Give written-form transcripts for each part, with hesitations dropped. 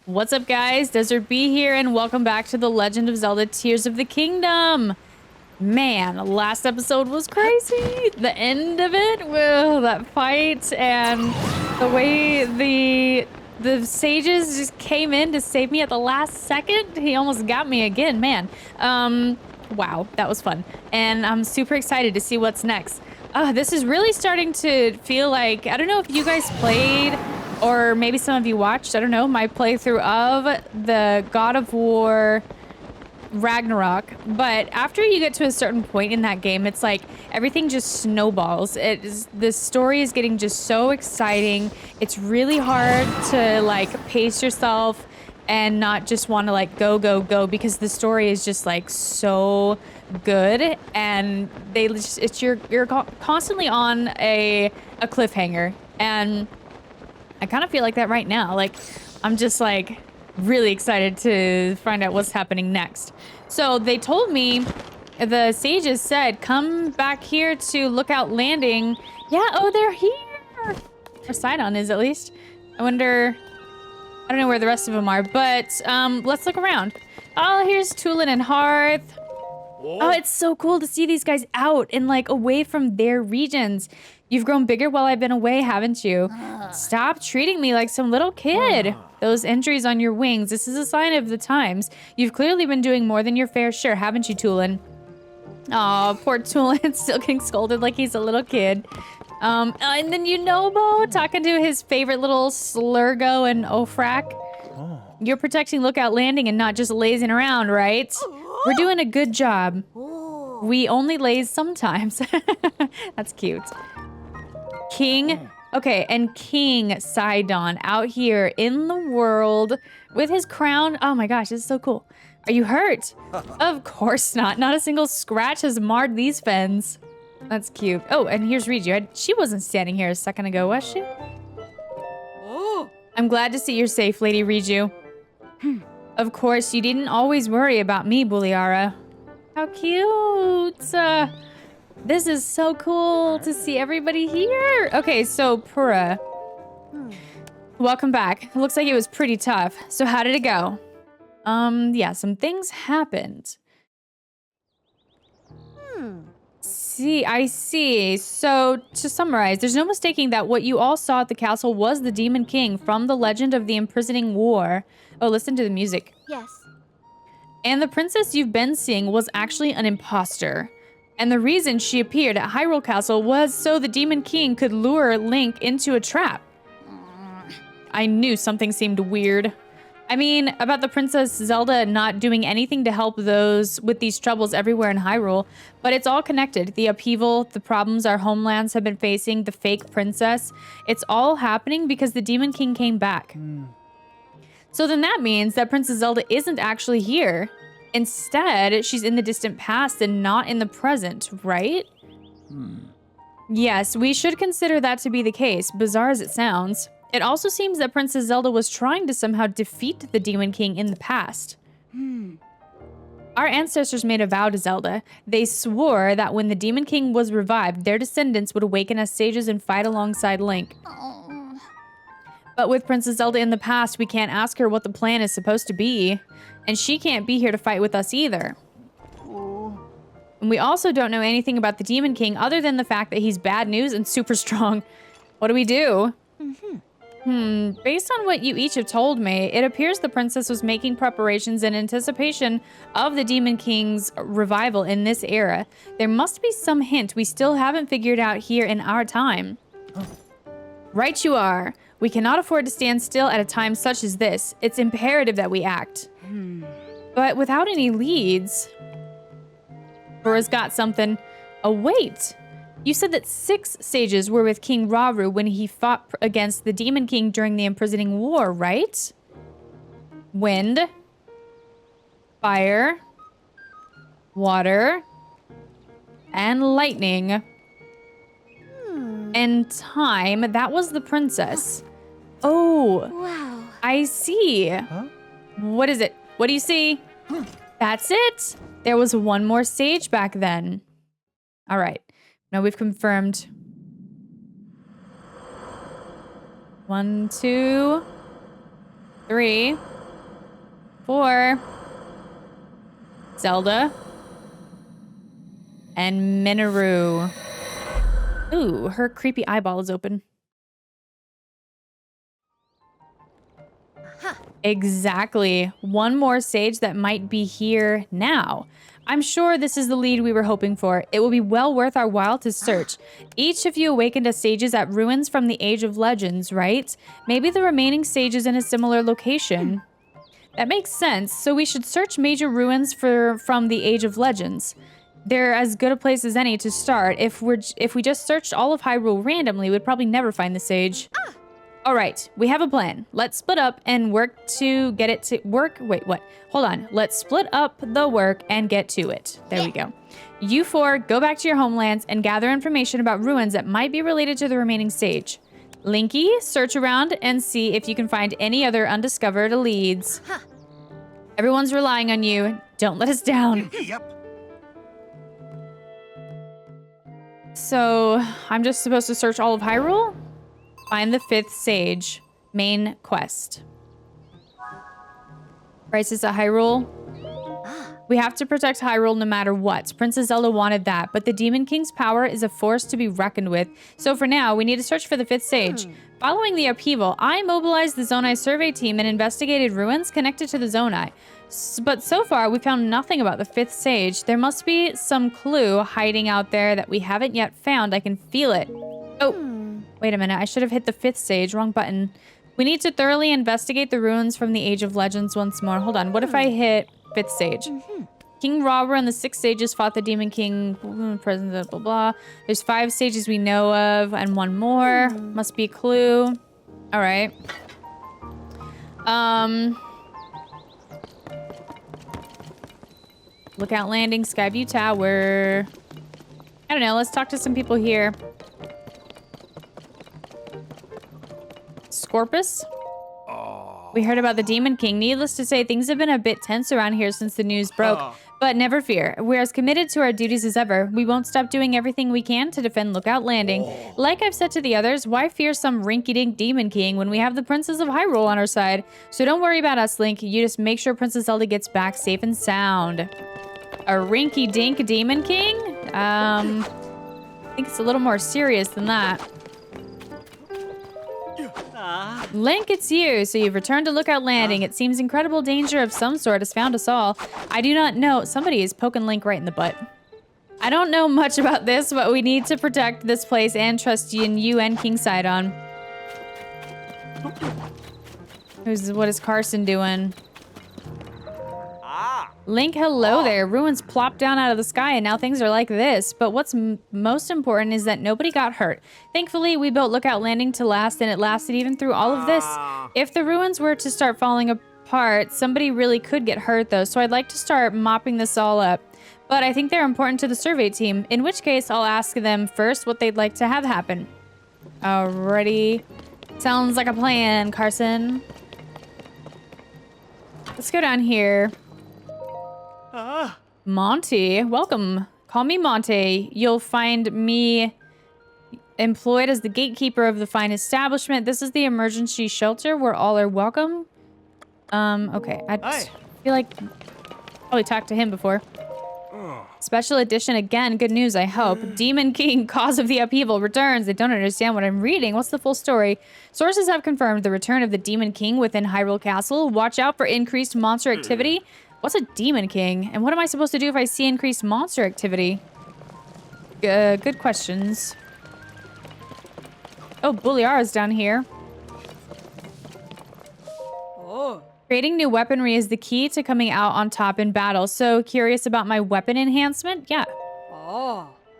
What's up, guys? Desert Bee here, and welcome back to the Legend of Zelda Tears of the Kingdom. Man, last episode was crazy. The end of it, well, that fight and the way the sages just came in to save me at the last second. He almost got me again, man. Wow, that was fun. And I'm super excited to see what's next. This is really starting to feel like, I don't know if you guys played or maybe some of you watched, I don't know, my playthrough of the God of War Ragnarok. But after you get to a certain point in that game, it's like everything just snowballs. The story is getting just so exciting. It's really hard to like pace yourself and not just want to like go because the story is just like so good, and you're constantly on a cliffhanger. And I kind of feel like that right now. Like, I'm just like really excited to find out what's happening next. So they told me, the sages said, come back here to Lookout Landing. Yeah, oh, they're here. Or Sidon is, at least. I wonder, I don't know where the rest of them are, but let's look around. Oh, here's Tulin and Hearth. Oh, it's so cool to see these guys out and like away from their regions. You've grown bigger while I've been away, haven't you? Stop treating me like some little kid. Those injuries on your wings, this is a sign of the times. You've clearly been doing more than your fair share, haven't you, Tulin? Aw, poor Tulin, still getting scolded like he's a little kid. And then Bo talking to his favorite little Slurgo and Ofrak. You're protecting Lookout Landing and not just lazing around, right? We're doing a good job. We only laze sometimes. That's cute. King, okay, and King Sidon out here in the world with his crown. Oh my gosh, this is so cool. Are you hurt? Of course not. Not a single scratch has marred these fens. That's cute. Oh, and here's Riju. She wasn't standing here a second ago, was she? I'm glad to see you're safe, Lady Riju. Of course, you didn't always worry about me, Buliara. How cute. This is so cool to see everybody here. Okay, so Pura. Welcome back. It looks like it was pretty tough. So how did it go? Yeah, some things happened. I see. So, to summarize, there's no mistaking that what you all saw at the castle was the Demon King from the Legend of the Imprisoning War. Oh, listen to the music. Yes. And the princess you've been seeing was actually an imposter. And the reason she appeared at Hyrule Castle was so the Demon King could lure Link into a trap. I knew something seemed weird. I mean, about the Princess Zelda not doing anything to help those with these troubles everywhere in Hyrule, but it's all connected. The upheaval, the problems our homelands have been facing, the fake princess, it's all happening because the Demon King came back. So then that means that Princess Zelda isn't actually here. Instead, she's in the distant past and not in the present, right? Yes, we should consider that to be the case, bizarre as it sounds. It also seems that Princess Zelda was trying to somehow defeat the Demon King in the past. Our ancestors made a vow to Zelda. They swore that when the Demon King was revived, their descendants would awaken as sages and fight alongside Link. But with Princess Zelda in the past, we can't ask her what the plan is supposed to be. And she can't be here to fight with us either. And we also don't know anything about the Demon King other than the fact that he's bad news and super strong. What do we do? Based on what you each have told me, it appears the princess was making preparations in anticipation of the Demon King's revival in this era. There must be some hint we still haven't figured out here in our time. Right you are. We cannot afford to stand still at a time such as this. It's imperative that we act. But without any leads... Bura's got something. Oh, wait. You said that 6 sages were with King Rauru when he fought against the Demon King during the Imprisoning War, right? Wind. Fire. Water. And lightning. And time. That was the princess. Oh. Wow. I see. Huh? What is it? What do you see? That's it. There was one more sage back then. All right. Now we've confirmed. 1, 2, 3. for Zelda and Minoru. Ooh, her creepy eyeball is open. Exactly. One more sage that might be here now. I'm sure this is the lead we were hoping for. It will be well worth our while to search. Each of you awakened as sages at ruins from the Age of Legends, right? Maybe the remaining sages in a similar location. That makes sense. So we should search major ruins from the Age of Legends. They're as good a place as any to start. If we just searched all of Hyrule randomly, we'd probably never find the sage. All right, we have a plan. Let's split up and work to get it to work. Wait, what? Hold on. Let's split up the work and get to it. There we go. You four, go back to your homelands and gather information about ruins that might be related to the remaining sage. Linky, search around and see if you can find any other undiscovered leads. Everyone's relying on you. Don't let us down. Yep. So, I'm just supposed to search all of Hyrule? Find the 5th sage. Main quest. Crisis at Hyrule. We have to protect Hyrule no matter what. Princess Zelda wanted that, but the Demon King's power is a force to be reckoned with. So for now, we need to search for the 5th sage. Following the upheaval, I mobilized the Zonai survey team and investigated ruins connected to the Zonai. But so far, we found nothing about the 5th sage. There must be some clue hiding out there that we haven't yet found. I can feel it. Oh. Wait a minute, I should have hit the 5th stage. Wrong button. We need to thoroughly investigate the ruins from the Age of Legends once more. Hold on, what if I hit 5th stage? King Robber and the 6 sages fought the Demon King. President, blah, blah. There's 5 sages we know of and 1 more. Must be a clue. All right. Lookout Landing, Skyview Tower. I don't know, let's talk to some people here. Scorpus? We heard about the Demon King. Needless to say, things have been a bit tense around here since the news broke. But never fear. We're as committed to our duties as ever. We won't stop doing everything we can to defend Lookout Landing. Like I've said to the others, why fear some rinky-dink Demon King when we have the Princess of Hyrule on our side? So don't worry about us, Link. You just make sure Princess Zelda gets back safe and sound. A rinky-dink Demon King? I think it's a little more serious than that. Link, it's you. So you've returned to Lookout Landing. It seems incredible danger of some sort has found us all. I do not know. Somebody is poking Link right in the butt. I don't know much about this, but we need to protect this place and trust in you and King Sidon. What is Carson doing? Link, hello there. Ruins plopped down out of the sky and now things are like this. But what's most important is that nobody got hurt. Thankfully, we built Lookout Landing to last and it lasted even through all of this. If the ruins were to start falling apart, somebody really could get hurt though. So I'd like to start mopping this all up. But I think they're important to the survey team, in which case I'll ask them first what they'd like to have happen. Alrighty. Sounds like a plan, Carson. Let's go down here. Monty, welcome. Call me Monty. You'll find me employed as the gatekeeper of the fine establishment. This is the emergency shelter where all are welcome. Okay. I feel like probably talked to him before. Special edition again. Good news, I hope. Demon King, cause of the upheaval, returns. I don't understand what I'm reading. What's the full story? Sources have confirmed the return of the Demon King within Hyrule Castle. Watch out for increased monster activity. What's a Demon King? And what am I supposed to do if I see increased monster activity? Good questions. Oh, Boolyara's down here. Creating new weaponry is the key to coming out on top in battle. So curious about my weapon enhancement? Yeah.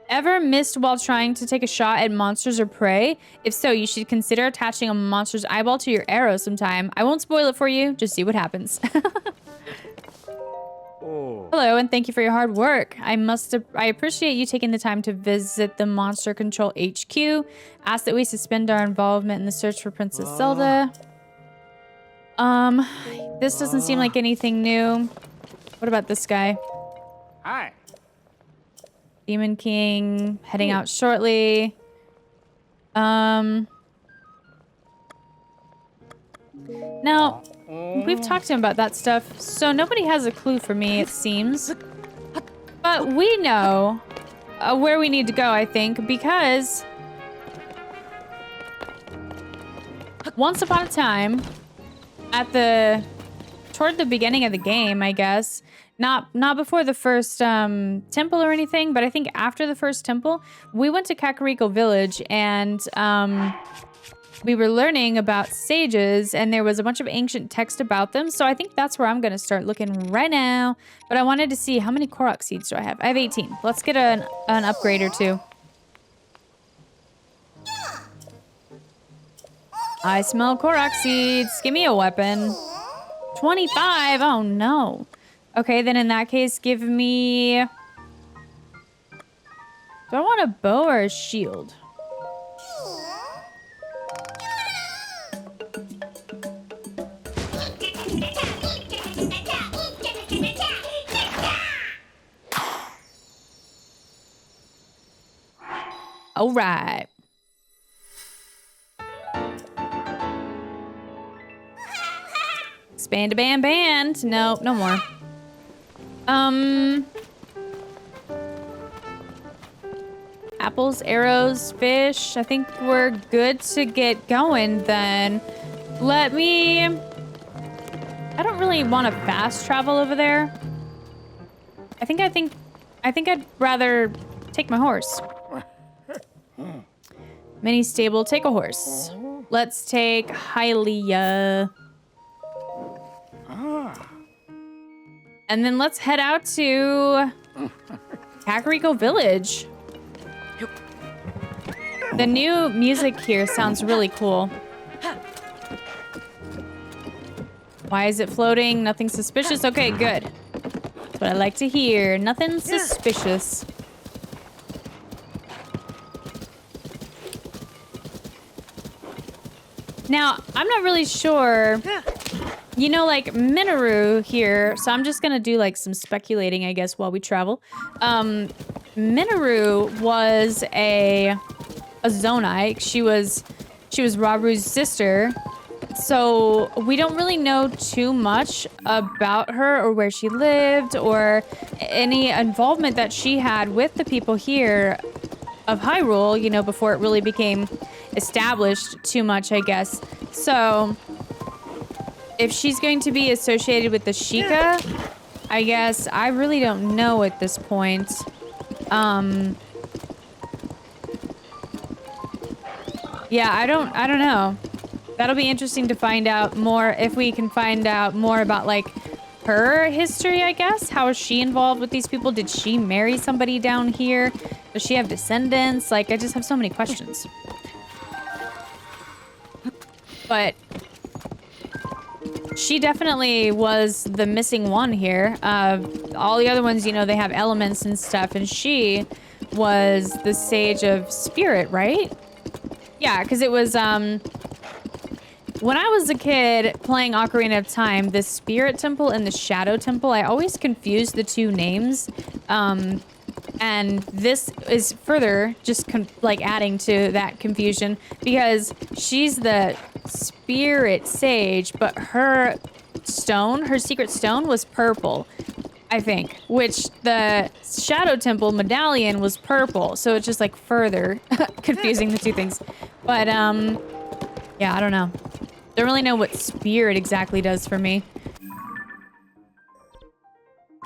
Ever missed while trying to take a shot at monsters or prey? If so, you should consider attaching a monster's eyeball to your arrow sometime. I won't spoil it for you. Just see what happens. Hello, and thank you for your hard work. I appreciate you taking the time to visit the Monster Control HQ. Ask that we suspend our involvement in the search for Princess Zelda. This doesn't seem like anything new. What about this guy? Hi. Demon King, heading out shortly. No, We've talked to him about that stuff, so nobody has a clue for me, it seems. But we know where we need to go, I think, because once upon a time, toward the beginning of the game, I guess, not before the first temple or anything, but I think after the first temple, we went to Kakariko Village and we were learning about sages, and there was a bunch of ancient text about them. So I think that's where I'm going to start looking right now. But I wanted to see, how many Korok seeds do I have? I have 18. Let's get an upgrade or two. I smell Korok seeds. Give me a weapon. 25. Oh, no. Okay, then in that case, give me... Do I want a bow or a shield? All right. Expand a band. No, no more. Apples, arrows, fish. I think we're good to get going then. I don't really want to fast travel over there. I think I'd rather take my horse. Mini stable, take a horse. Let's take Hylia. And then let's head out to Kakariko Village. The new music here sounds really cool. Why is it floating? Nothing suspicious? Okay, good. That's what I like to hear. Nothing suspicious. Now, I'm not really sure. You know, like Minoru here, so I'm just gonna do like some speculating, I guess, while we travel. Minoru was a Zonai. She was Rabu's sister. So we don't really know too much about her or where she lived or any involvement that she had with the people here of Hyrule, you know, before it really became established too much, I guess. So if she's going to be associated with the Sheikah, I guess I really don't know at this point. Yeah, I don't know. That'll be interesting to find out more, if we can find out more about like her history, I guess. How is she involved with these people? Did she marry somebody down here? Does she have descendants? Like, I just have so many questions. But she definitely was the missing one here. All the other ones, you know, they have elements and stuff, and she was the Sage of Spirit, right? Yeah, because it was, when I was a kid playing Ocarina of Time, the Spirit Temple and the Shadow Temple, I always confused the two names. And this is further just like adding to that confusion, because she's the Spirit Sage, but her stone, her secret stone, was purple, I think, which the Shadow Temple medallion was purple. So it's just like further confusing the two things. But yeah, I don't know. Don't really know what spirit exactly does for me.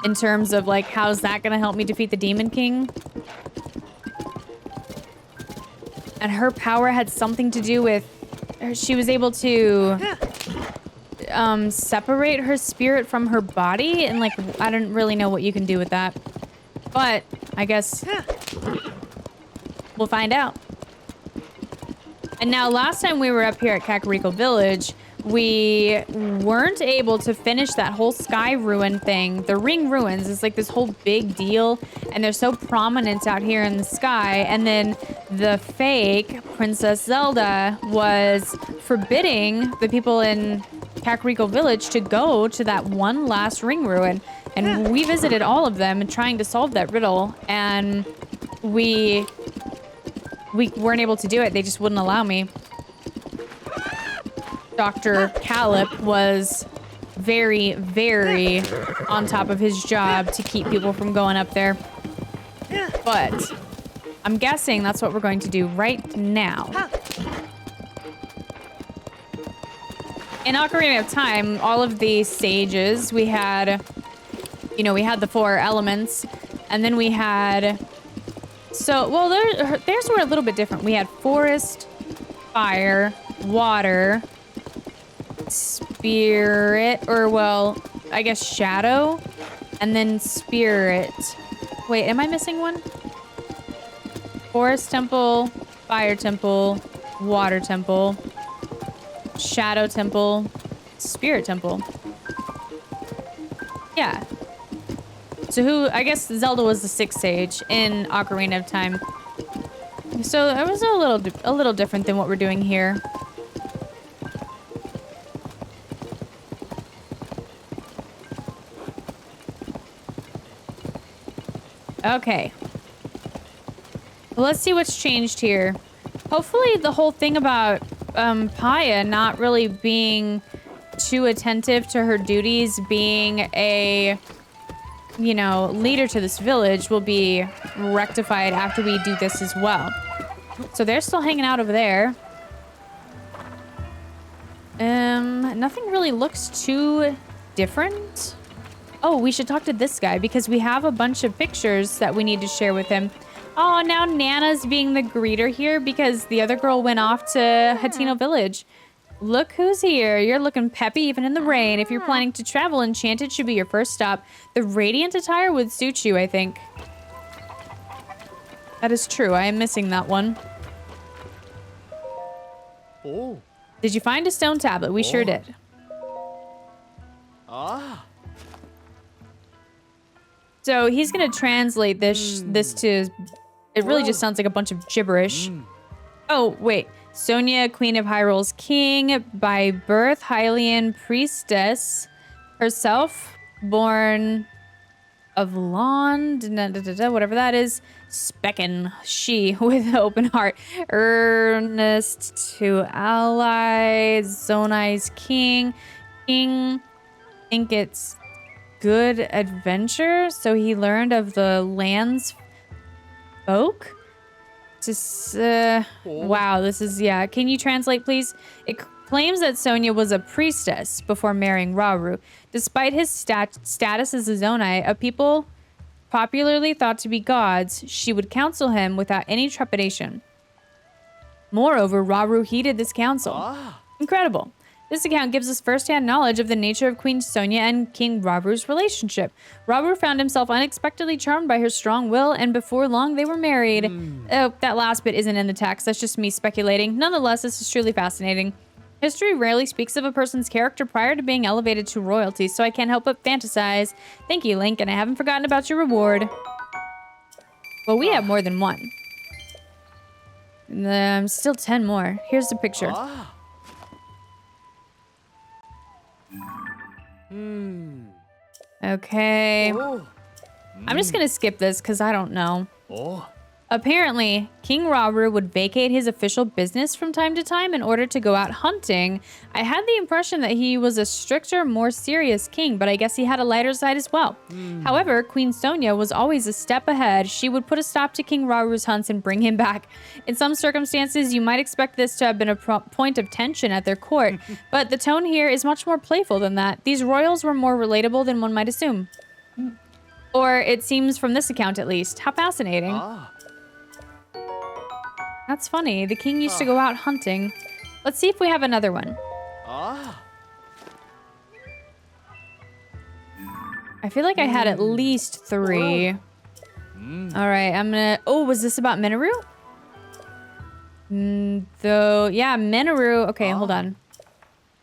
In terms of like, how's that gonna help me defeat the Demon King? And her power had something to do with she was able to separate her spirit from her body, and like, I don't really know what you can do with that. But I guess we'll find out. And now, last time we were up here at Kakariko Village, we weren't able to finish that whole sky ruin thing. The ring ruins is like this whole big deal, and they're so prominent out here in the sky. And then the fake Princess Zelda was forbidding the people in Kakariko Village to go to that one last ring ruin. And we visited all of them and trying to solve that riddle, and we weren't able to do it. They just wouldn't allow me. Dr. Calip was very, very on top of his job to keep people from going up there. But I'm guessing that's what we're going to do right now. In Ocarina of Time, all of the sages, we had, you know, we had the 4 elements, and then we had, so, well, theirs were a little bit different. We had forest, fire, water, spirit, or, well, I guess shadow, and then spirit. Wait, am I missing one? Forest temple, fire temple, water temple, shadow temple, spirit temple. Yeah. So who, I guess Zelda was the 6th sage in Ocarina of Time. So it was a little different than what we're doing here. Okay. Well, let's see what's changed here. Hopefully the whole thing about Paya not really being too attentive to her duties, being a, you know, leader to this village will be rectified after we do this as well. So they're still hanging out over there. Nothing really looks too different. Oh, we should talk to this guy because we have a bunch of pictures that we need to share with him. Oh, now Nana's being the greeter here because the other girl went off to Hateno Village. Look who's here. You're looking peppy even in the rain. If you're planning to travel, Enchanted should be your first stop. The radiant attire would suit you, I think. That is true. I am missing that one. Oh. Did you find a stone tablet? We sure did. Ah. So he's going to translate this to... It really just sounds like a bunch of gibberish. Oh, wait. Sonia, Queen of Hyrule's king, by birth, Hylian priestess, herself, born of Lond, whatever that is, Specken, she, with open heart, earnest to ally, Zonai's king, think it's good adventure, so he learned of the land's folk. Just, wow, this is, yeah. Can you translate, please? It claims that Sonia was a priestess before marrying Rauru. Despite his status as a Zonai, a people popularly thought to be gods, she would counsel him without any trepidation. Moreover, Rauru heeded this counsel. Incredible. This account gives us first-hand knowledge of the nature of Queen Sonia and King Raru's relationship. Rauru found himself unexpectedly charmed by her strong will, and before long they were married. Oh, that last bit isn't in the text. That's just me speculating. Nonetheless, this is truly fascinating. History rarely speaks of a person's character prior to being elevated to royalty, so I can't help but fantasize. Thank you, Link, and I haven't forgotten about your reward. Well, we have more than one. Still 10 more. Here's the picture. Okay. I'm just gonna skip this because I don't know. Apparently, King Rauru would vacate his official business from time to time in order to go out hunting. I had the impression that he was a stricter, more serious king, but I guess he had a lighter side as well. However, Queen Sonia was always a step ahead. She would put a stop to King Rauru's hunts and bring him back. In some circumstances, you might expect this to have been a point of tension at their court, but the tone here is much more playful than that. These royals were more relatable than one might assume. Or it seems from this account at least. How fascinating. That's funny. The king used to go out hunting. Let's see if we have another one. I feel like I had at least 3. All right, I'm gonna... Oh, was this about Minoru? Though, yeah, Minoru... Okay, hold on.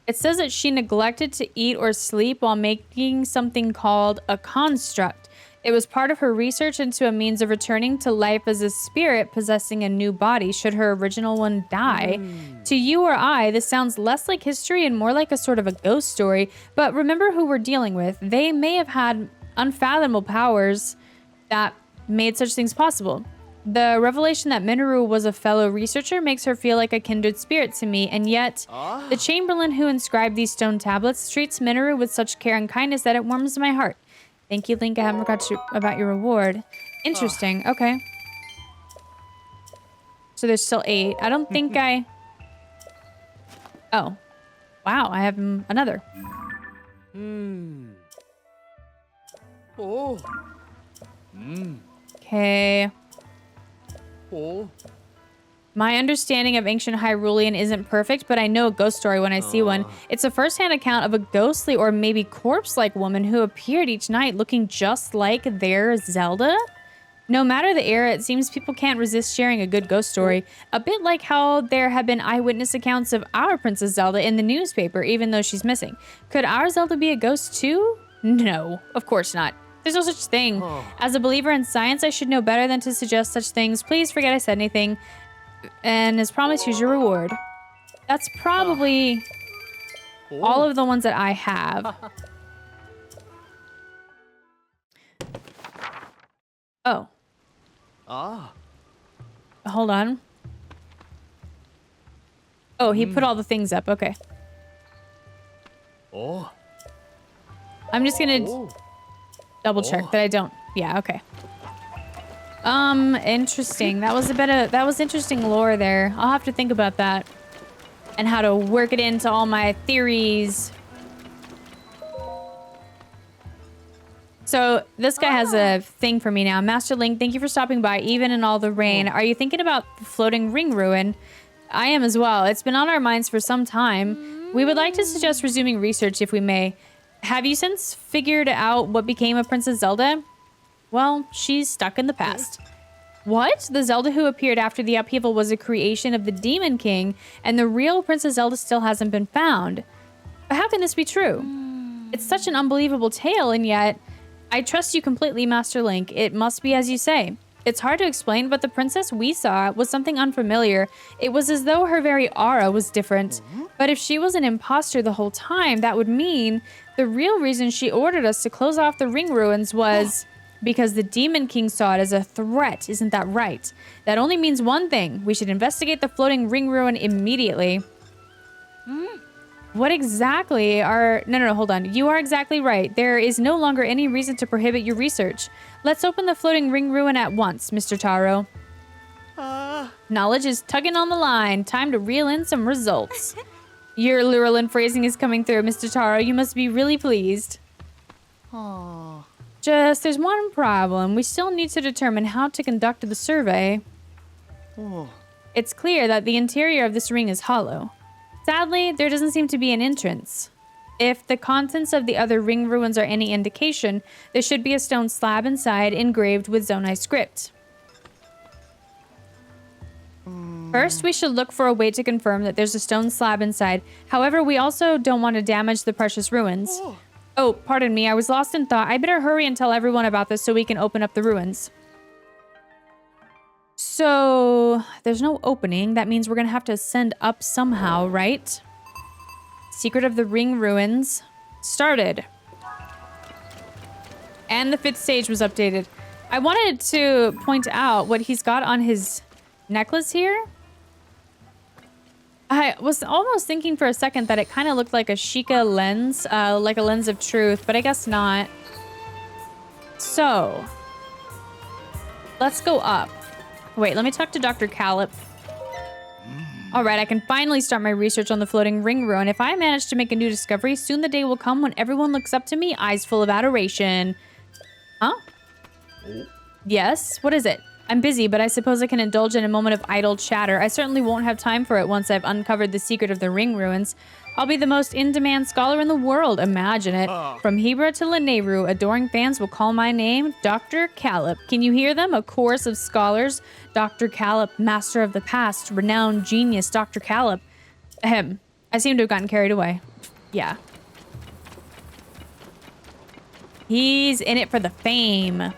It says that she neglected to eat or sleep while making something called a construct. It was part of her research into a means of returning to life as a spirit possessing a new body should her original one die. To you or I, this sounds less like history and more like a sort of a ghost story, but remember who we're dealing with. They may have had unfathomable powers that made such things possible. The revelation that Minoru was a fellow researcher makes her feel like a kindred spirit to me, and yet the Chamberlain who inscribed these stone tablets treats Minoru with such care and kindness that it warms my heart. Thank you, Link. I haven't forgot about your reward. Interesting. Okay. So there's still 8. I don't think I... Oh. Wow, I have another. Oh. Okay. Oh. My understanding of ancient Hyrulean isn't perfect, but I know a ghost story when I see one. It's a first-hand account of a ghostly or maybe corpse-like woman who appeared each night looking just like their Zelda. No matter the era, it seems people can't resist sharing a good ghost story. A bit like how there have been eyewitness accounts of our Princess Zelda in the newspaper, even though she's missing. Could our Zelda be a ghost too? No, of course not. There's no such thing. As a believer in science, I should know better than to suggest such things. Please forget I said anything. And as promised, here's your reward. That's probably all of the ones that I have. Oh. Hold on. Oh, he put all the things up. Okay. I'm just gonna double check that I don't. Yeah, okay. Interesting. That was interesting lore there. I'll have to think about that and how to work it into all my theories. So this guy has a thing for me now. Master Link, thank you for stopping by, even in all the rain. Are you thinking about the floating ring ruin? I am as well. It's been on our minds for some time. We would like to suggest resuming research if we may. Have you since figured out what became of Princess Zelda? Well, she's stuck in the past. What? The Zelda who appeared after the upheaval was a creation of the Demon King, and the real Princess Zelda still hasn't been found. But how can this be true? It's such an unbelievable tale, and yet... I trust you completely, Master Link. It must be as you say. It's hard to explain, but the princess we saw was something unfamiliar. It was as though her very aura was different. But if she was an imposter the whole time, that would mean the real reason she ordered us to close off the ring ruins was because the Demon King saw it as a threat. Isn't that right? That only means one thing. We should investigate the floating ring ruin immediately. What exactly are... No, hold on. You are exactly right. There is no longer any reason to prohibit your research. Let's open the floating ring ruin at once, Mr. Taro. Knowledge is tugging on the line. Time to reel in some results. Your Lurelin phrasing is coming through, Mr. Taro. You must be really pleased. Just, there's one problem. We still need to determine how to conduct the survey. It's clear that the interior of this ring is hollow. Sadly, there doesn't seem to be an entrance. If the contents of the other ring ruins are any indication, there should be a stone slab inside engraved with Zonai script. First, we should look for a way to confirm that there's a stone slab inside. However, we also don't want to damage the precious ruins. Oh, pardon me, I was lost in thought. I better hurry and tell everyone about this so we can open up the ruins. So, there's no opening. That means we're gonna have to ascend up somehow, right? Secret of the Ring Ruins started. And the 5th stage was updated. I wanted to point out what he's got on his necklace here. I was almost thinking for a second that it kind of looked like a Sheikah lens, like a lens of truth, but I guess not. So, let's go up. Wait, let me talk to Dr. Callip. All right, I can finally start my research on the floating ring ruin. If I manage to make a new discovery, soon the day will come when everyone looks up to me, eyes full of adoration. Huh? Yes? What is it? I'm busy, but I suppose I can indulge in a moment of idle chatter. I certainly won't have time for it once I've uncovered the secret of the ring ruins. I'll be the most in-demand scholar in the world. Imagine it. From Hebra to Lanayru, adoring fans will call my name Dr. Callip. Can you hear them? A chorus of scholars. Dr. Callip, master of the past, renowned genius, Dr. Callip. Ahem. I seem to have gotten carried away. Yeah. He's in it for the fame.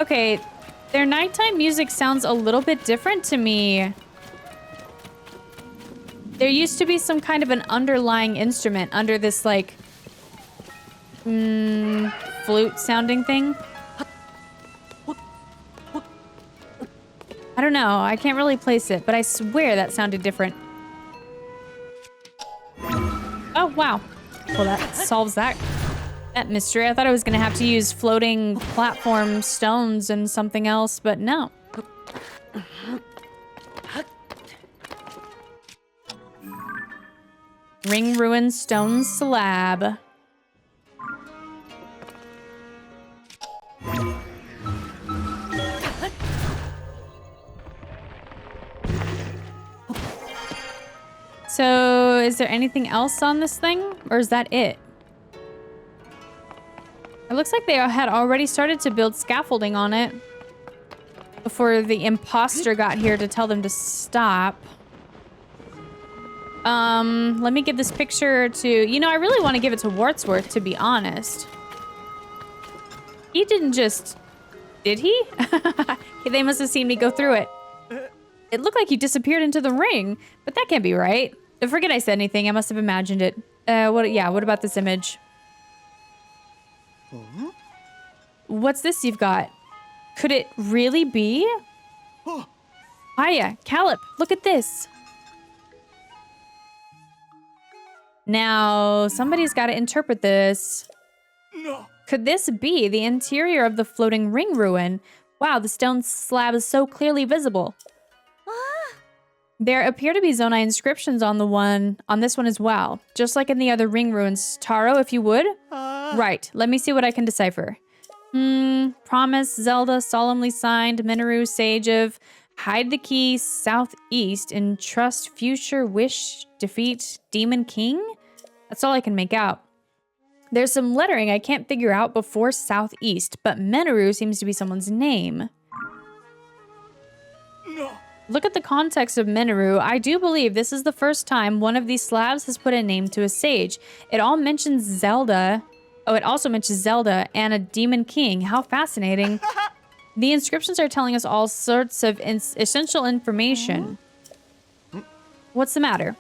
Okay, their nighttime music sounds a little bit different to me. There used to be some kind of an underlying instrument under this, like, flute sounding thing. I don't know. I can't really place it, but I swear that sounded different. Oh, wow. Well, that solves that mystery. I thought I was going to have to use floating platform stones and something else, but no. Ring ruin stone slab. So, is there anything else on this thing? Or is that it? It looks like they had already started to build scaffolding on it before the imposter got here to tell them to stop. Let me give this picture to... You know, I really want to give it to Wartsworth, to be honest. He didn't just... Did he? They must have seen me go through it. It looked like he disappeared into the ring, but that can't be right. Forget I said anything. I must have imagined it. What about this image? What's this you've got? Could it really be? Hiya, Calip, look at this. Now, somebody's got to interpret this. No. Could this be the interior of the floating ring ruin? Wow, the stone slab is so clearly visible. There appear to be Zonai inscriptions on this one as well, just like in the other ring ruins. Taro, if you would. Right, let me see what I can decipher. Promise, Zelda, solemnly signed, Minoru, sage of, hide the key, southeast, entrust, future, wish, defeat, demon king? That's all I can make out. There's some lettering I can't figure out before southeast, but Minoru seems to be someone's name. No. Look at the context of Minoru. I do believe this is the first time one of these slabs has put a name to a sage. It all mentions Zelda. Oh, it also mentions Zelda and a demon king. How fascinating. The inscriptions are telling us all sorts of essential information. What's the matter?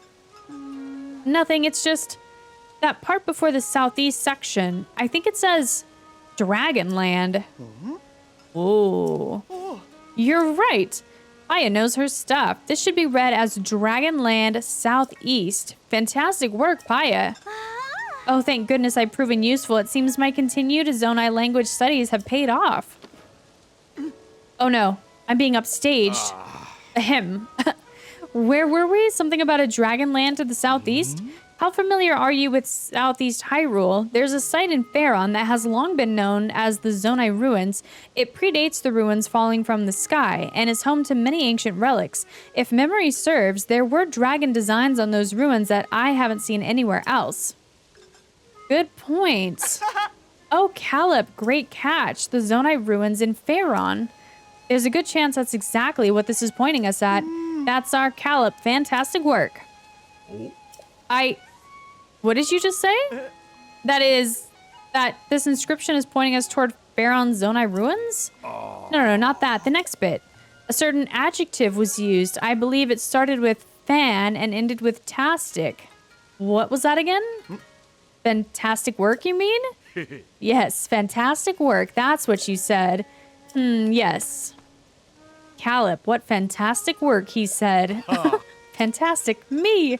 Nothing, it's just that part before the southeast section. I think it says Dragonland. Oh, you're right. Aya knows her stuff. This should be read as Dragonland Southeast. Fantastic work, Paya. Oh, thank goodness I've proven useful. It seems my continued Zonai language studies have paid off. Oh no, I'm being upstaged. Ahem. Where were we? Something about a Dragonland to the southeast? How familiar are you with Southeast Hyrule? There's a site in Faron that has long been known as the Zonai Ruins. It predates the ruins falling from the sky and is home to many ancient relics. If memory serves, there were dragon designs on those ruins that I haven't seen anywhere else. Good point. Oh, Calip, great catch. The Zonai Ruins in Faron. There's a good chance that's exactly what this is pointing us at. That's our Calip. Fantastic work. What did you just say? That this inscription is pointing us toward Faron's Zonai Ruins? No, not that. The next bit. A certain adjective was used. I believe it started with fan and ended with tastic. What was that again? Fantastic work, you mean? Yes, fantastic work. That's what you said. Yes. Calip, what fantastic work, he said. Fantastic. Me.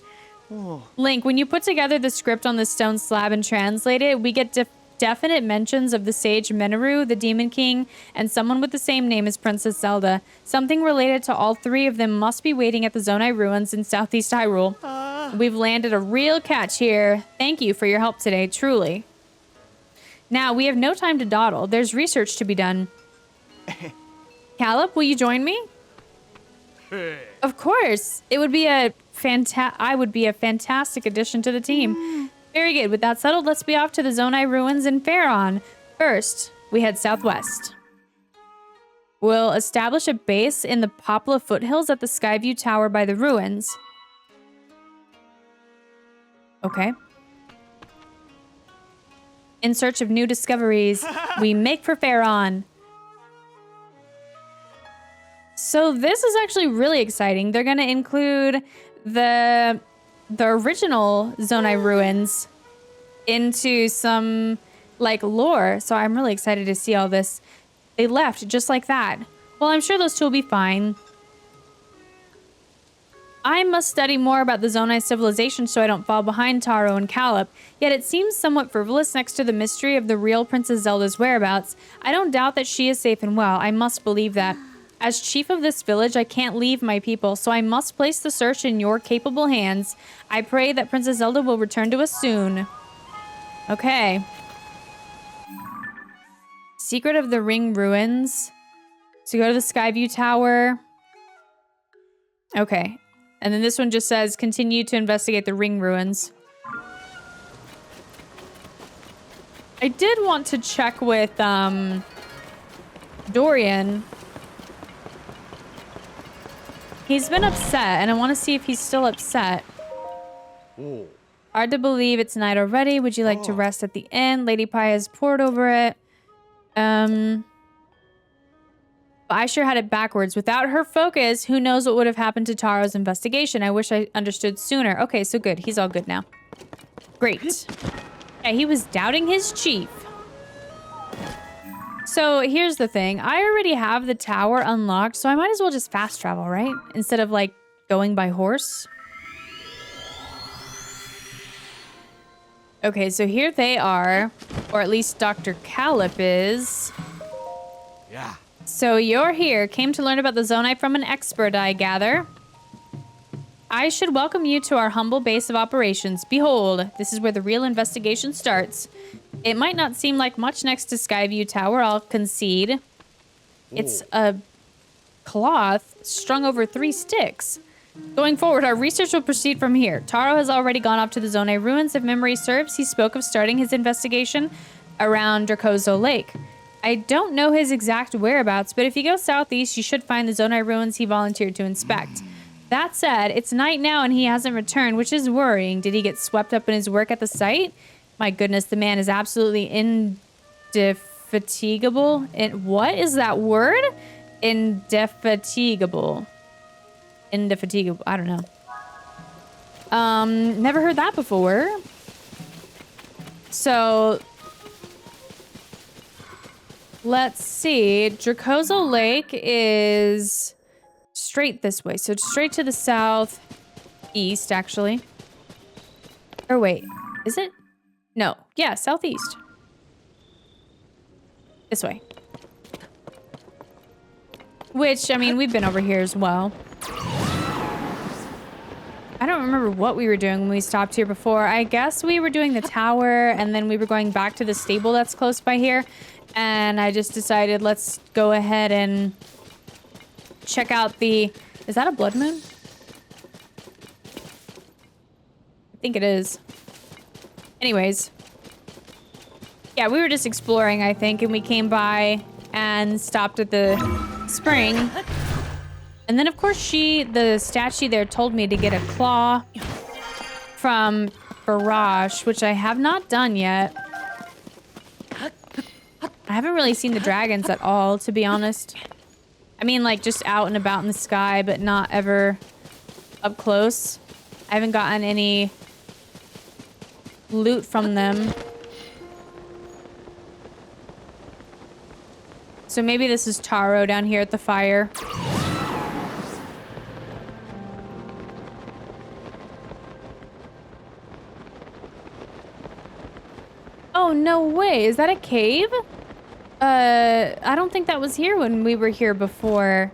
Link, when you put together the script on the stone slab and translate it, we get definite mentions of the sage Minoru, the Demon King, and someone with the same name as Princess Zelda. Something related to all three of them must be waiting at the Zonai Ruins in Southeast Hyrule. We've landed a real catch here. Thank you for your help today, truly. Now, we have no time to dawdle. There's research to be done. Calip, will you join me? Of course. It would be I would be a fantastic addition to the team. Very good. With that settled, let's be off to the Zonai Ruins in Faron. First, we head southwest. We'll establish a base in the Poplar foothills at the Skyview Tower by the ruins. Okay. In search of new discoveries, we make for Faron. So this is actually really exciting. They're going to include the original Zonai Ruins into some like lore, so I'm really excited to see all this. They left just like that. Well, I'm sure those two will be fine. I must study more about the Zonai civilization so I don't fall behind Taro and Calip, yet it seems somewhat frivolous next to the mystery of the real Princess Zelda's whereabouts. I don't doubt that she is safe and well. I must believe that. As chief of this village, I can't leave my people, so I must place the search in your capable hands. I pray that Princess Zelda will return to us soon. Okay. Secret of the Ring Ruins. So go to the Skyview Tower. Okay. And then this one just says, continue to investigate the ring ruins. I did want to check with, Dorian. He's been upset, and I want to see if he's still upset. Oh. Hard to believe it's night already. Would you like to rest at the inn? Lady Pie has poured over it. I sure had it backwards. Without her focus, who knows what would have happened to Taro's investigation. I wish I understood sooner. Okay, so good. He's all good now. Great. Yeah, he was doubting his chief. So here's the thing. I already have the tower unlocked, so I might as well just fast travel, right? Instead of, like, going by horse. Okay, so here they are. Or at least Dr. Calip is. Yeah. So you're here, came to learn about the Zonai from an expert, I gather. I should welcome you to our humble base of operations. Behold, this is where the real investigation starts. It might not seem like much next to Skyview Tower, I'll concede. It's a cloth strung over 3 sticks. Going forward, our research will proceed from here. Taro has already gone off to the Zonai ruins. If memory serves, he spoke of starting his investigation around Dracozo Lake. I don't know his exact whereabouts, but if you go southeast, you should find the Zonai ruins he volunteered to inspect. That said, it's night now and he hasn't returned, which is worrying. Did he get swept up in his work at the site? My goodness, the man is absolutely indefatigable. What is that word? Indefatigable. Indefatigable. I don't know. Never heard that before. So let's see. Dracozo Lake is straight this way. So straight to the southeast, actually. Or wait, is it? No. Yeah, southeast. This way. Which, I mean, we've been over here as well. I don't remember what we were doing when we stopped here before. I guess we were doing the tower, and then we were going back to the stable that's close by here. And I just decided, let's go ahead and check out the... Is that a blood moon? I think it is. Anyways. Yeah, we were just exploring, I think, and we came by and stopped at the spring. And then, of course, the statue there told me to get a claw from Barrage, which I have not done yet. I haven't really seen the dragons at all, to be honest. I mean, like, just out and about in the sky, but not ever up close. I haven't gotten any loot from them. So maybe this is Taro down here at the fire. Oh, no way. Is that a cave? I don't think that was here when we were here before.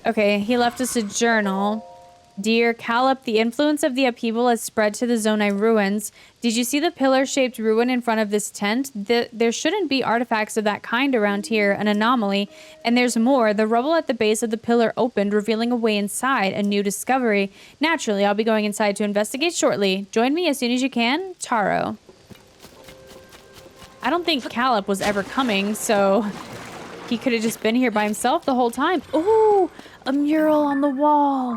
Okay, he left us a journal. Dear Calip, the influence of the upheaval has spread to the Zonai ruins. Did you see the pillar-shaped ruin in front of this tent? There shouldn't be artifacts of that kind around here, an anomaly. And there's more. The rubble at the base of the pillar opened, revealing a way inside, a new discovery. Naturally, I'll be going inside to investigate shortly. Join me as soon as you can. Taro. I don't think Calip was ever coming, so he could have just been here by himself the whole time. Ooh, a mural on the wall.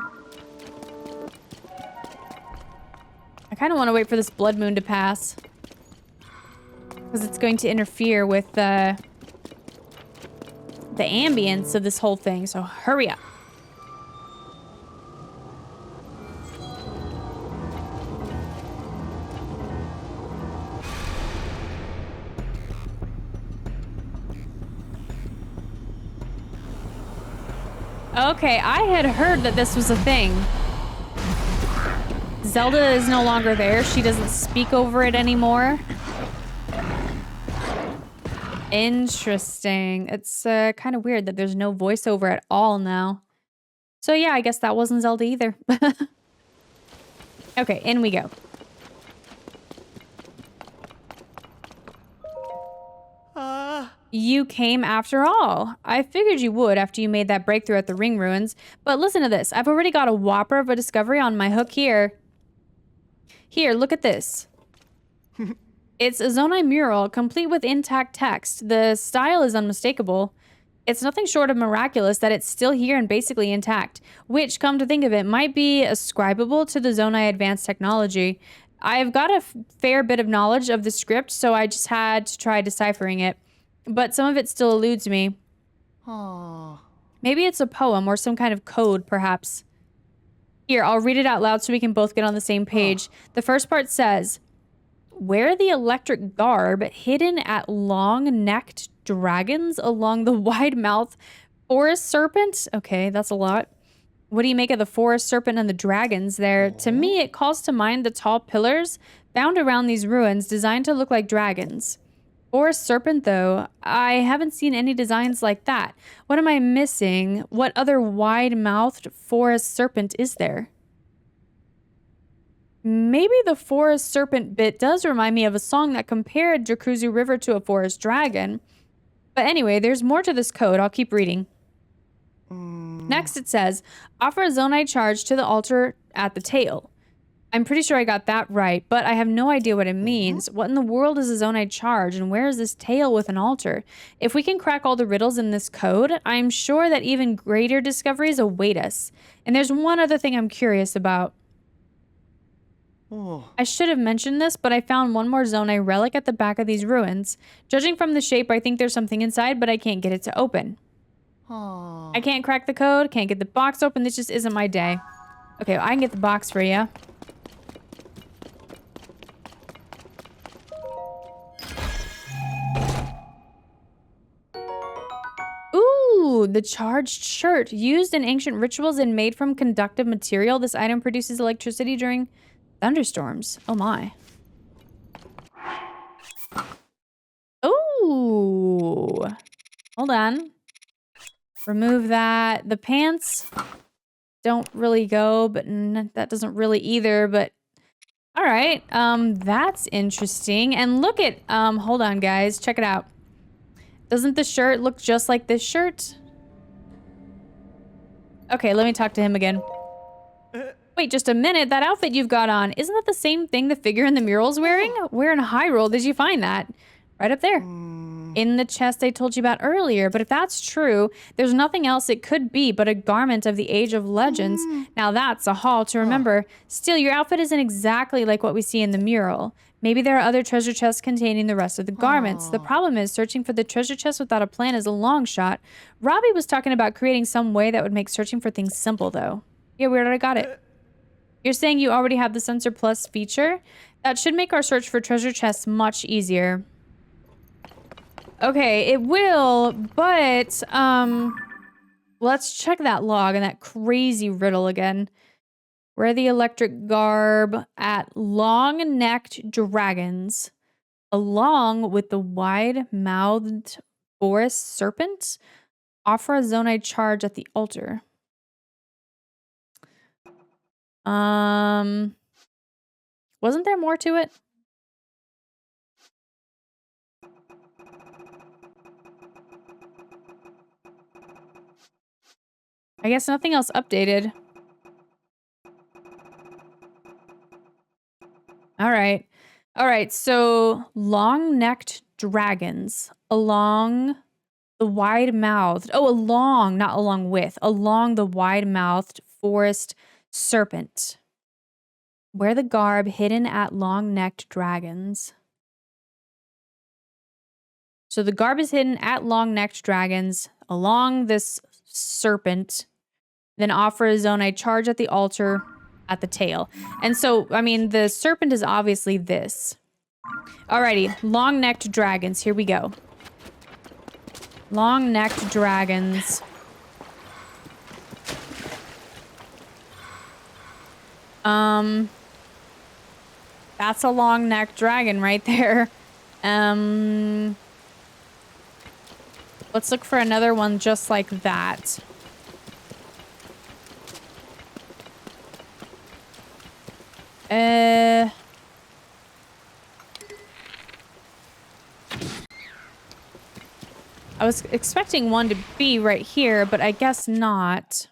I kind of want to wait for this blood moon to pass. Because it's going to interfere with the ambience of this whole thing, so hurry up. Okay, I had heard that this was a thing. Zelda is no longer there. She doesn't speak over it anymore. Interesting. It's kind of weird that there's no voiceover at all now. So yeah, I guess that wasn't Zelda either. Okay, in we go. You came after all. I figured you would after you made that breakthrough at the ring ruins. But listen to this. I've already got a whopper of a discovery on my hook here. Here, look at this. It's a Zonai mural, complete with intact text. The style is unmistakable. It's nothing short of miraculous that it's still here and basically intact, which, come to think of it, might be ascribable to the Zonai advanced technology. I've got a fair bit of knowledge of the script, so I just had to try deciphering it. But some of it still eludes me. Aww. Maybe it's a poem or some kind of code, perhaps. Here, I'll read it out loud so we can both get on the same page. The first part says, "Wear the electric garb hidden at long-necked dragons along the wide-mouthed forest serpent." Okay, that's a lot. What do you make of the forest serpent and the dragons there? To me, it calls to mind the tall pillars found around these ruins designed to look like dragons. Forest serpent, though, I haven't seen any designs like that. What am I missing? What other wide-mouthed forest serpent is there? Maybe the forest serpent bit does remind me of a song that compared Jakuzu River to a forest dragon. But anyway, there's more to this code. I'll keep reading. Next it says, offer a Zonai charge to the altar at the tail. I'm pretty sure I got that right, but I have no idea what it means. What in the world is a Zonai charge, and where is this tail with an altar? If we can crack all the riddles in this code, I'm sure that even greater discoveries await us. And there's one other thing I'm curious about. I should have mentioned this, but I found one more Zonai relic at the back of these ruins. Judging from the shape, I think there's something inside, but I can't get it to open. I can't crack the code, can't get the box open. This just isn't my day. Okay, well, I can get the box for you. Ooh, the charged shirt. Used in ancient rituals and made from conductive material, this item produces electricity during thunderstorms. Oh my. Ooh. Hold on. Remove that. The pants don't really go, but that doesn't really either, but all right. That's interesting. And look at, hold on guys, check it out. Doesn't the shirt look just like this shirt? Okay, let me talk to him again. Wait, just a minute. That outfit you've got on, isn't that the same thing the figure in the mural's wearing? Where in Hyrule did you find that? Right up there. In the chest I told you about earlier. But if that's true, there's nothing else it could be but a garment of the Age of Legends. Now that's a haul to remember. Still, your outfit isn't exactly like what we see in the mural. Maybe there are other treasure chests containing the rest of the garments. The problem is, searching for the treasure chest without a plan is a long shot. Robbie was talking about creating some way that would make searching for things simple, though. Yeah, weird, I got it. You're saying you already have the Sensor Plus feature? That should make our search for treasure chests much easier. Okay, it will, but, let's check that log and that crazy riddle again. Wear the electric garb at long-necked dragons, along with the wide-mouthed forest serpent. Offer a Zonai charge at the altar. Wasn't there more to it? I guess nothing else updated. All right. All right, so long-necked dragons along the wide-mouthed, along, not along with, along the wide-mouthed forest serpent. Wear the garb hidden at long-necked dragons. So the garb is hidden at long-necked dragons along this serpent. Then offer a Zonai charge at the altar at the tail. And so, I mean, the serpent is obviously this. Alrighty, long-necked dragons. Here we go. Long-necked dragons. That's a long neck dragon right there. Let's look for another one just like that. I was expecting one to be right here, but I guess not.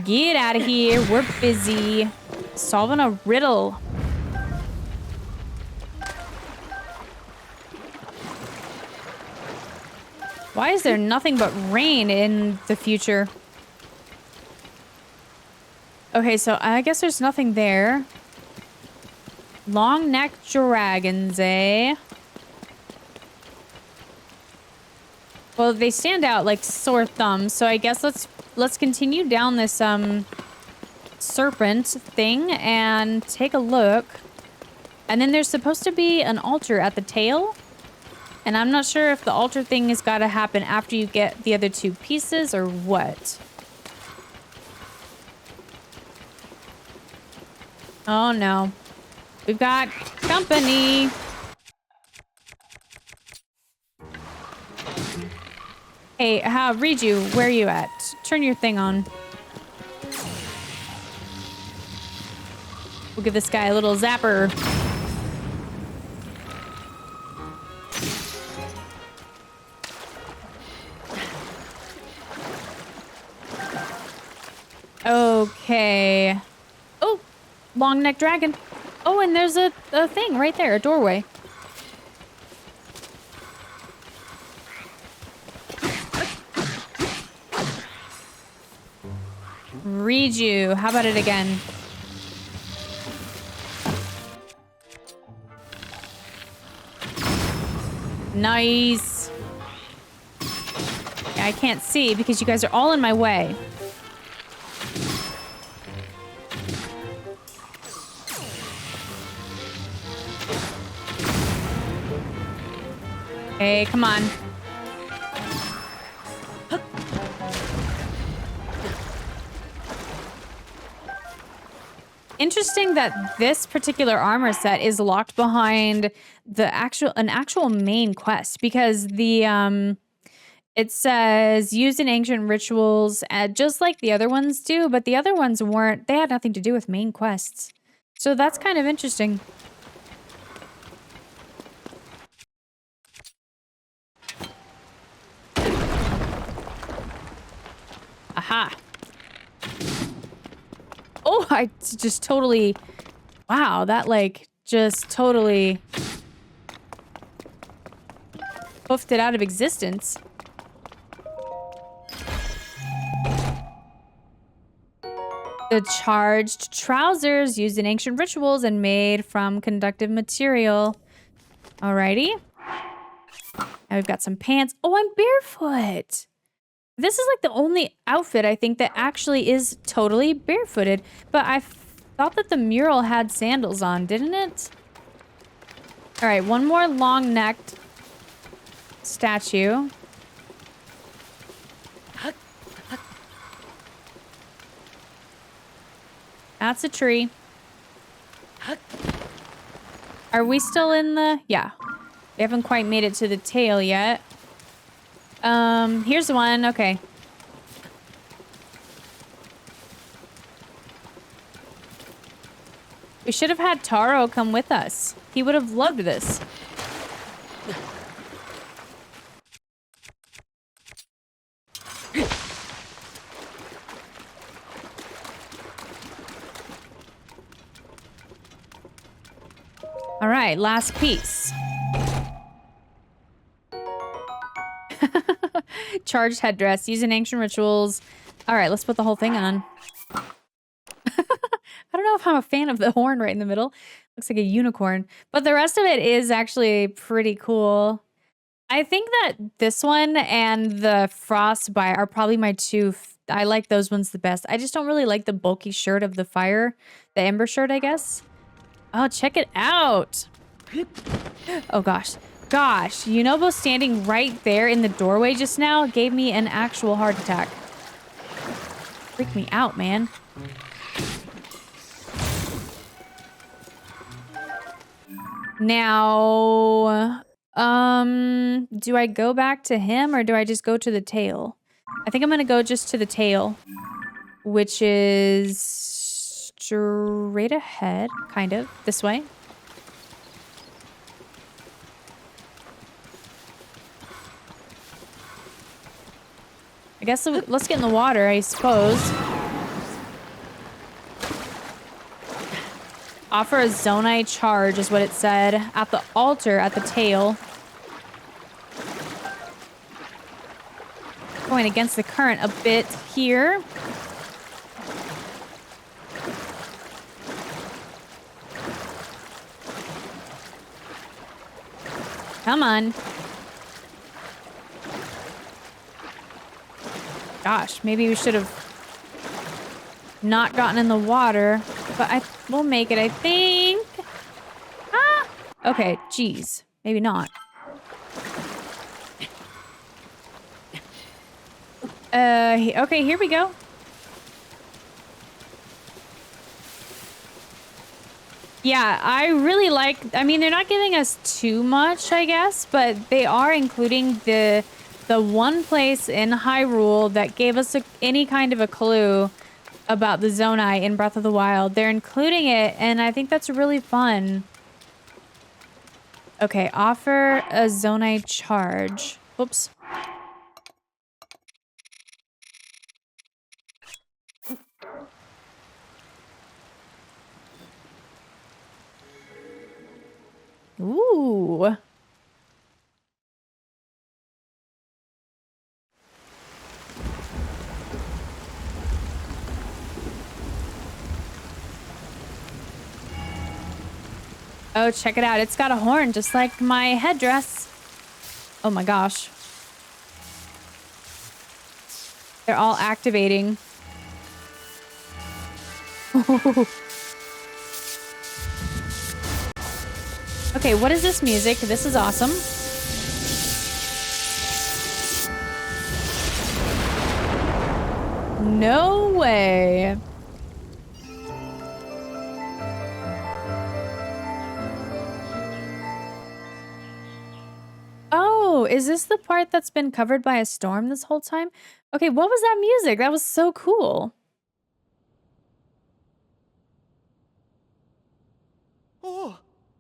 Get out of here. We're busy solving a riddle. Why is there nothing but rain in the future? Okay, so I guess there's nothing there. Long-necked dragons, eh? Well, they stand out like sore thumbs, so I guess let's continue down this serpent thing and take a look. And then there's supposed to be an altar at the tail. And I'm not sure if the altar thing has got to happen after you get the other two pieces or what. Oh no. We've got company. Hey, Riju, where are you at? Turn your thing on. We'll give this guy a little zapper. Okay. Oh, long neck dragon. Oh, and there's a thing right there, a doorway. Read you. How about it again? Nice. Yeah, I can't see because you guys are all in my way. Hey, come on. Interesting that this particular armor set is locked behind an actual main quest because the it says used in ancient rituals just like the other ones do, but the other ones they had nothing to do with main quests. So that's kind of interesting. Aha. Oh, I just totally... Wow, that like just totally poofed it out of existence. The charged trousers used in ancient rituals and made from conductive material. Alrighty. Now we've got some pants. Oh, I'm barefoot. This is like the only outfit I think that actually is totally barefooted. But I thought that the mural had sandals on, didn't it? All right, one more long-necked statue. That's a tree. Are we still in the... Yeah. We haven't quite made it to the tail yet. Here's one. Okay. We should have had Taro come with us. He would have loved this. All right, last piece. Charged headdress, used in ancient rituals. All right, let's put the whole thing on. I don't know if I'm a fan of the horn right in the middle. Looks like a unicorn. But the rest of it is actually pretty cool. I think that this one and the frostbite are probably my two. I like those ones the best. I just don't really like the bulky shirt of the fire. The ember shirt, I guess. Oh, check it out. Oh, gosh. Gosh, Yunobo standing right there in the doorway just now gave me an actual heart attack. Freak me out, man. Now, do I go back to him or do I just go to the tail? I think I'm gonna go just to the tail, which is straight ahead, kind of, this way. I guess let's get in the water, I suppose. Offer a Zonai charge is what it said. At the altar, at the tail. Going against the current a bit here. Come on. Gosh, maybe we should have not gotten in the water, but we'll make it, I think. Ah! Okay, geez. Maybe not. Okay, here we go. Yeah, I really I mean, they're not giving us too much, I guess, but they are including the one place in Hyrule that gave us any kind of a clue about the Zonai in Breath of the Wild. They're including it, and I think that's really fun. Okay, offer a Zonai charge. Whoops. Ooh. Oh, check it out. It's got a horn just like my headdress. Oh my gosh. They're all activating. Okay, what is this music? This is awesome. No way. Oh, is this the part that's been covered by a storm this whole time? Okay, what was that music? That was so cool. Oh.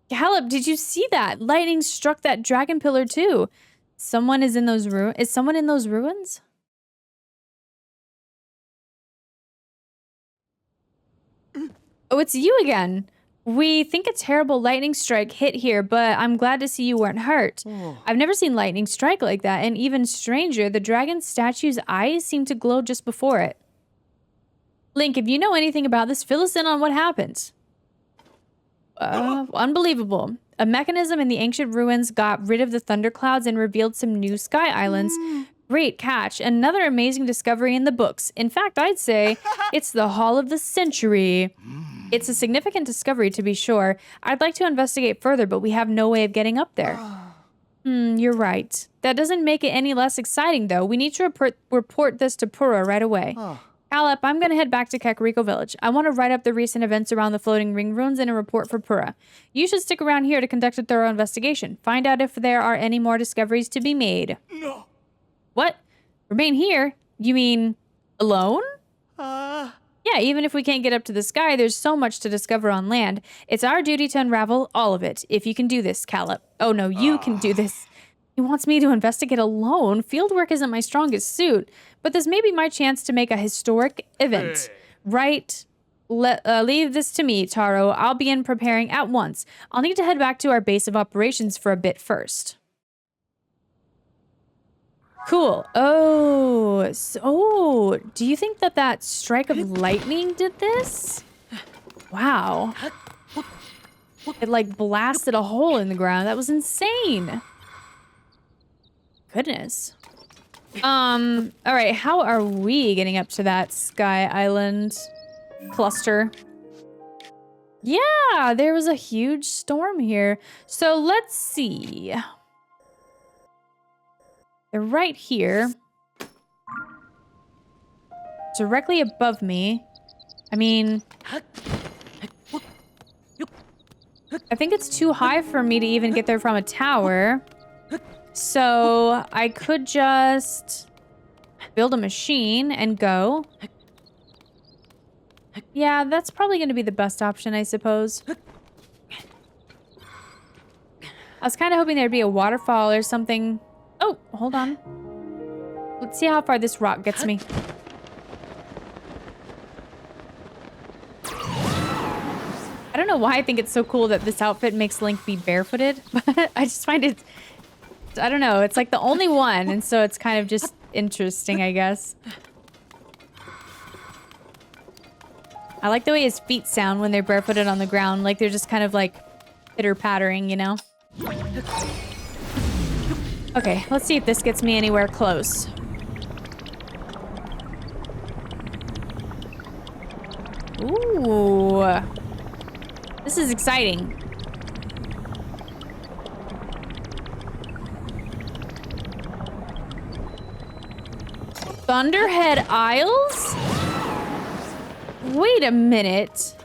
Caleb, did you see that? Lightning struck that dragon pillar too. Someone is in those ruins. Is someone in those ruins? Oh, it's you again. We think a terrible lightning strike hit here, but I'm glad to see you weren't hurt. Oh. I've never seen lightning strike like that, and even stranger, the dragon statue's eyes seem to glow just before it. Link, if you know anything about this, fill us in on what happened. Unbelievable. A mechanism in the ancient ruins got rid of the thunderclouds and revealed some new sky islands. Great catch. Another amazing discovery in the books. In fact, I'd say it's the Hall of the Century. It's a significant discovery, to be sure. I'd like to investigate further, but we have no way of getting up there. You're right. That doesn't make it any less exciting, though. We need to report this to Pura right away. Caleb, I'm going to head back to Kakariko Village. I want to write up the recent events around the floating ring ruins in a report for Pura. You should stick around here to conduct a thorough investigation. Find out if there are any more discoveries to be made. No. What? Remain here? You mean alone? Yeah, even if we can't get up to the sky, there's so much to discover on land. It's our duty to unravel all of it. If you can do this, Caleb. Oh no, you can do this. He wants me to investigate alone. Fieldwork isn't my strongest suit, but this may be my chance to make a historic event. Right? Leave this to me, Taro. I'll begin preparing at once. I'll need to head back to our base of operations for a bit first. Cool. Oh, so do you think that strike of lightning did this? Wow. It like blasted a hole in the ground. That was insane. Goodness. All right, how are we getting up to that Sky Island cluster? Yeah, there was a huge storm here. So let's see. They're right here. directly above me. I mean, I think it's too high for me to even get there from a tower. So I could just build a machine and go. Yeah, that's probably going to be the best option, I suppose. I was kind of hoping there'd be a waterfall or something. Oh, hold on. Let's see how far this rock gets me. I don't know why I think it's so cool that this outfit makes Link be barefooted, but I just find it, I don't know, it's like the only one, and so it's kind of just interesting, I guess. I like the way his feet sound when they're barefooted on the ground, like they're just kind of like pitter-pattering, you know? Okay, let's see if this gets me anywhere close. Ooh. This is exciting. Thunderhead Isles? Wait a minute.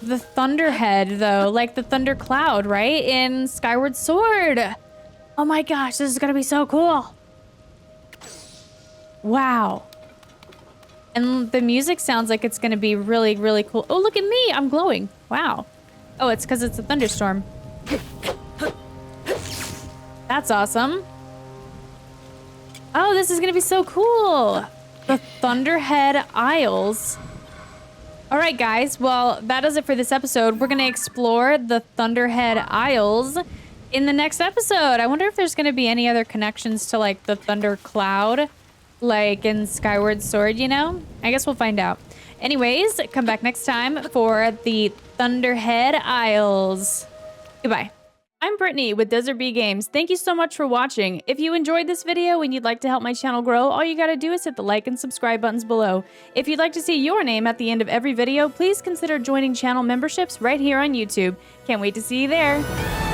The Thunderhead, though, like the Thunder Cloud, right? In Skyward Sword. Oh my gosh, this is gonna be so cool. Wow. And the music sounds like it's gonna be really, really cool. Oh, look at me, I'm glowing. Wow. Oh, it's because it's a thunderstorm. That's awesome. Oh, this is gonna be so cool. The Thunderhead Isles. All right, guys. Well, that does it for this episode. We're going to explore the Thunderhead Isles in the next episode. I wonder if there's going to be any other connections to, like, the Thunder Cloud, like in Skyward Sword, you know? I guess we'll find out. Anyways, come back next time for the Thunderhead Isles. Goodbye. I'm Brittany with DesertBeeGames. Thank you so much for watching. If you enjoyed this video and you'd like to help my channel grow, all you gotta do is hit the like and subscribe buttons below. If you'd like to see your name at the end of every video, please consider joining channel memberships right here on YouTube. Can't wait to see you there.